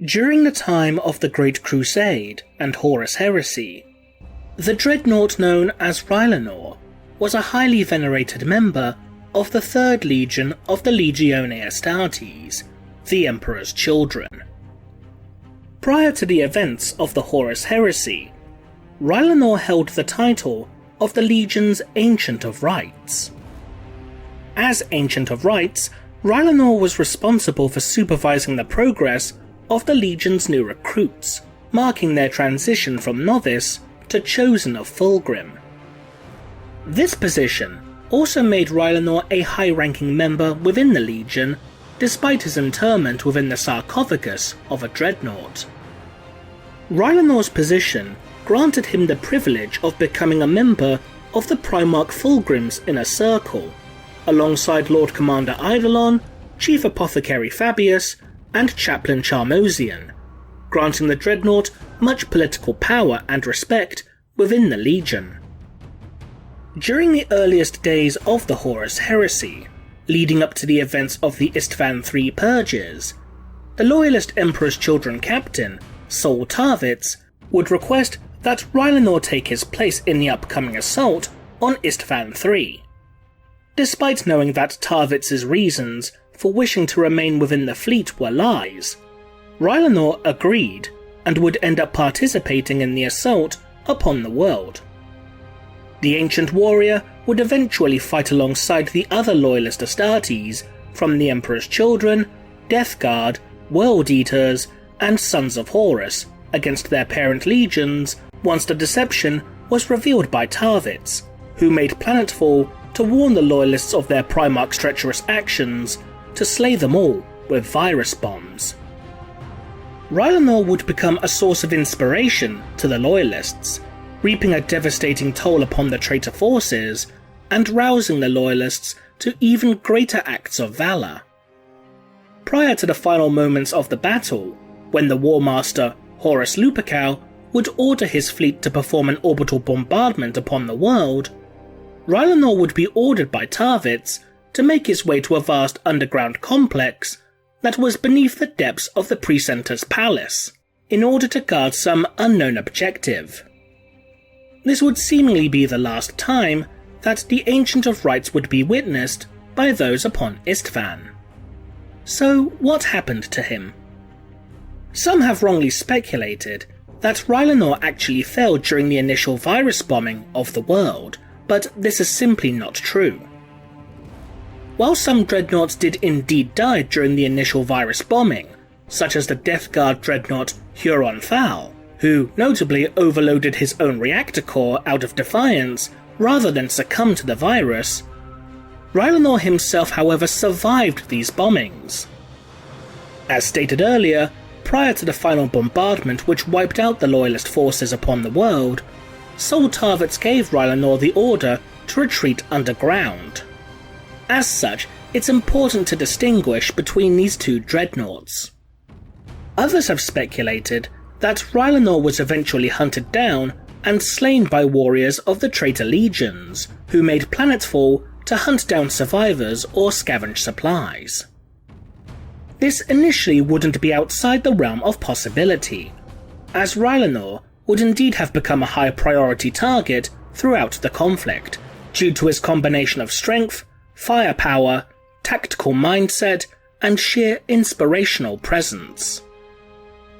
During the time of the Great Crusade and Horus Heresy, the Dreadnaught known as Rylanor was a highly venerated member of the 3rd Legion of the Legione Astartes, the Emperor's Children. Prior to the events of the Horus Heresy, Rylanor held the title of the Legion's Ancient of Rites. As Ancient of Rites, Rylanor was responsible for supervising the progress of the Legion's new recruits, marking their transition from novice to chosen of Fulgrim. This position also made Rylanor a high-ranking member within the Legion, despite his interment within the sarcophagus of a Dreadnaught. Rylanor's position granted him the privilege of becoming a member of the Primarch Fulgrim's inner circle, alongside Lord Commander Eidolon, Chief Apothecary Fabius, and Chaplain Charmosian, granting the Dreadnaught much political power and respect within the Legion. During the earliest days of the Horus Heresy, leading up to the events of the Isstvan III purges, the Loyalist Emperor's Children captain, Sol Tarvitz, would request that Rylanor take his place in the upcoming assault on Isstvan III. Despite knowing that Tarvitz's reasons for wishing to remain within the fleet were lies, Rylanor agreed and would end up participating in the assault upon the world. The ancient warrior would eventually fight alongside the other Loyalist Astartes from the Emperor's Children, Death Guard, World Eaters, and Sons of Horus against their parent legions once the deception was revealed by Tarvitz, who made planetfall to warn the Loyalists of their Primarch's treacherous actions to slay them all with virus bombs. Rylanor would become a source of inspiration to the Loyalists, reaping a devastating toll upon the traitor forces and rousing the Loyalists to even greater acts of valour. Prior to the final moments of the battle, when the War Master Horus Lupercal would order his fleet to perform an orbital bombardment upon the world, Rylanor would be ordered by Tarvitz to make his way to a vast underground complex that was beneath the depths of the Precentor's palace, in order to guard some unknown objective. This would seemingly be the last time that the Ancient of Rites would be witnessed by those upon Istvaan. So what happened to him? Some have wrongly speculated that Rylanor actually fell during the initial virus bombing of the world, but this is simply not true. While some Dreadnoughts did indeed die during the initial virus bombing, such as the Death Guard Dreadnought Huron Thal, who notably overloaded his own reactor core out of defiance rather than succumb to the virus, Rylanor himself however survived these bombings. As stated earlier, prior to the final bombardment which wiped out the Loyalist forces upon the world, Sol Tarvitz gave Rylanor the order to retreat underground. As such, it's important to distinguish between these two Dreadnoughts. Others have speculated that Rylanor was eventually hunted down and slain by warriors of the traitor legions, who made planetfall to hunt down survivors or scavenge supplies. This initially wouldn't be outside the realm of possibility, as Rylanor would indeed have become a high priority target throughout the conflict, due to his combination of strength, firepower, tactical mindset, and sheer inspirational presence.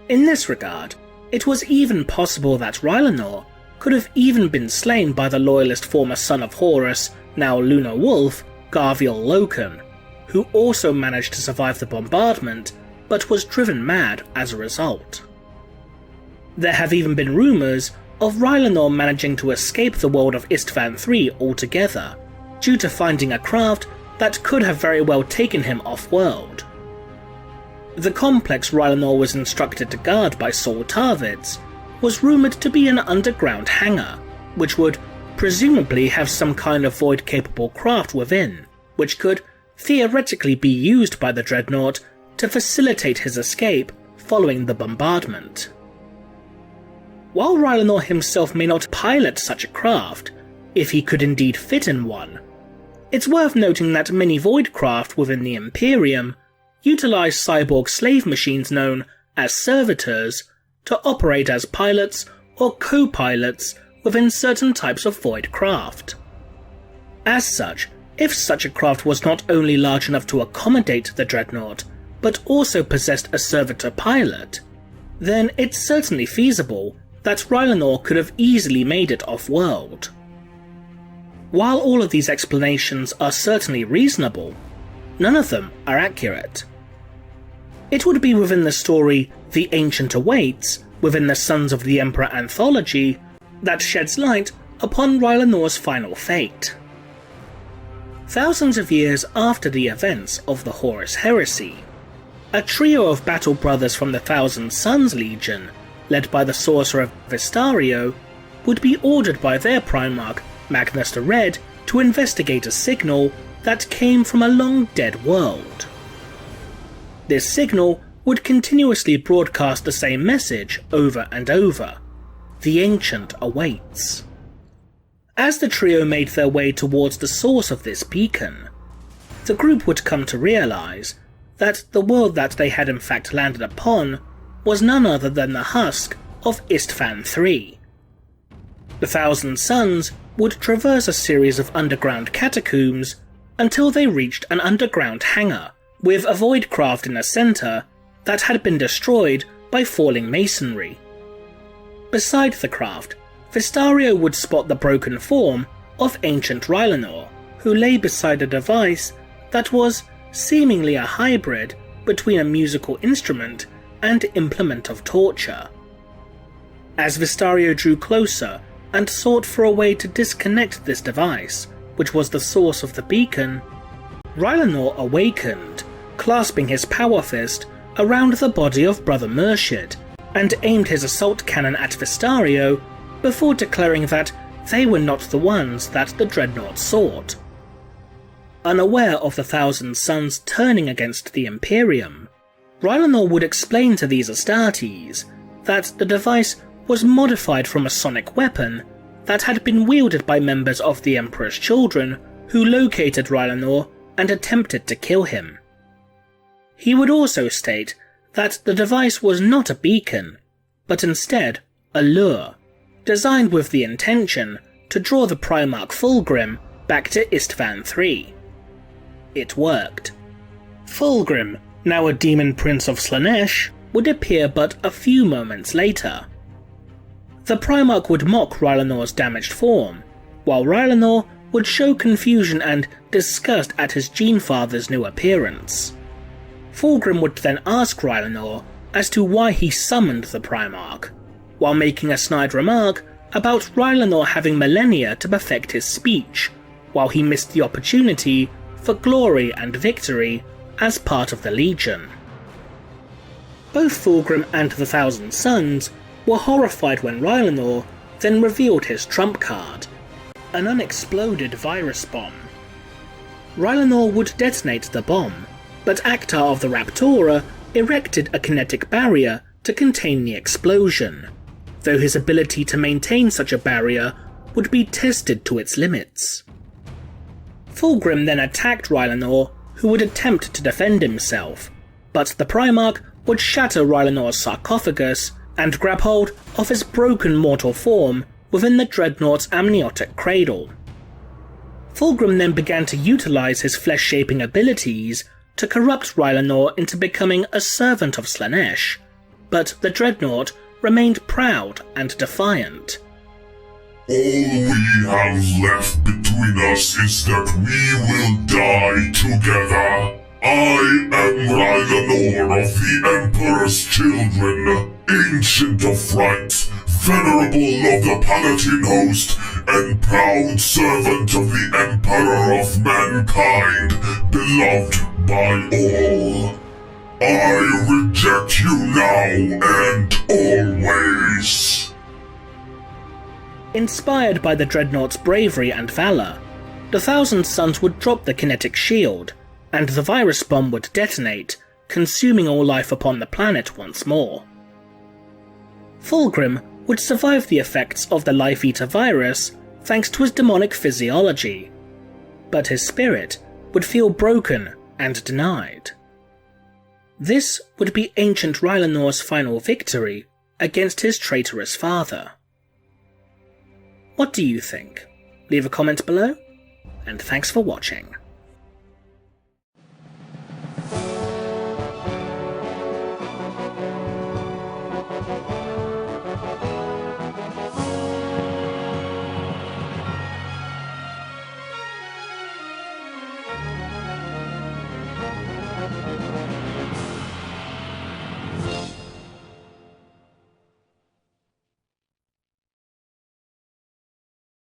In this regard, it was even possible that Rylanor could have even been slain by the Loyalist former son of Horus, now Lunar Wolf, Garviel Loken, who also managed to survive the bombardment, but was driven mad as a result. There have even been rumours of Rylanor managing to escape the world of Isstvan III altogether, due to finding a craft that could have very well taken him off-world. The complex Rylanor was instructed to guard by Sol Tarvitz was rumoured to be an underground hangar, which would presumably have some kind of void-capable craft within, which could theoretically be used by the Dreadnought to facilitate his escape following the bombardment. While Rylanor himself may not pilot such a craft, if he could indeed fit in one, it's worth noting that many void craft within the Imperium utilize cyborg slave machines known as servitors to operate as pilots or co-pilots within certain types of void craft. As such, if such a craft was not only large enough to accommodate the Dreadnaught, but also possessed a servitor pilot, then it's certainly feasible that Rylanor could have easily made it off-world. While all of these explanations are certainly reasonable, none of them are accurate. It would be within the story The Ancient Awaits, within the Sons of the Emperor anthology, that sheds light upon Rylanor's final fate. Thousands of years after the events of the Horus Heresy, a trio of battle brothers from the Thousand Sons Legion, led by the sorcerer Vistario, would be ordered by their Primarch Magnus the Red to investigate a signal that came from a long-dead world. This signal would continuously broadcast the same message over and over: the Ancient Awaits. As the trio made their way towards the source of this beacon, the group would come to realise that the world that they had in fact landed upon was none other than the husk of Isstvan III. The Thousand Sons would traverse a series of underground catacombs until they reached an underground hangar with a void craft in the centre that had been destroyed by falling masonry. Beside the craft, Vistario would spot the broken form of ancient Rylanor, who lay beside a device that was seemingly a hybrid between a musical instrument and implement of torture. As Vistario drew closer and sought for a way to disconnect this device, which was the source of the beacon, Rylanor awakened, clasping his power fist around the body of Brother Murshid, and aimed his assault cannon at Vistario before declaring that they were not the ones that the Dreadnaught sought. Unaware of the Thousand Sons turning against the Imperium, Rylanor would explain to these Astartes that the device was modified from a sonic weapon that had been wielded by members of the Emperor's children who located Rylanor and attempted to kill him. He would also state that the device was not a beacon, but instead a lure, designed with the intention to draw the Primarch Fulgrim back to Isstvan III. It worked. Fulgrim, now a demon prince of Slaanesh, would appear but a few moments later. The Primarch would mock Rylanor's damaged form, while Rylanor would show confusion and disgust at his Genefather's new appearance. Fulgrim would then ask Rylanor as to why he summoned the Primarch, while making a snide remark about Rylanor having millennia to perfect his speech, while he missed the opportunity for glory and victory as part of the Legion. Both Fulgrim and the Thousand Sons were horrified when Rylanor then revealed his trump card, an unexploded virus bomb. Rylanor would detonate the bomb, but Aktar of the Raptora erected a kinetic barrier to contain the explosion, though his ability to maintain such a barrier would be tested to its limits. Fulgrim then attacked Rylanor, who would attempt to defend himself, but the Primarch would shatter Rylanor's sarcophagus and grab hold of his broken mortal form within the Dreadnaught's amniotic cradle. Fulgrim then began to utilise his flesh-shaping abilities to corrupt Rylanor into becoming a servant of Slaanesh, but the Dreadnaught remained proud and defiant. All we have left between us is that we will die together. I am Rylanor of the Emperor's children, ancient of right, venerable of the Palatine host, and proud servant of the Emperor of mankind, beloved by all. I reject you now and always. Inspired by the Dreadnaught's bravery and valour, the Thousand Sons would drop the kinetic shield, and the virus bomb would detonate, consuming all life upon the planet once more. Fulgrim would survive the effects of the Life Eater virus thanks to his demonic physiology, but his spirit would feel broken and denied. This would be ancient Rylanor's final victory against his traitorous father. What do you think? Leave a comment below, and thanks for watching.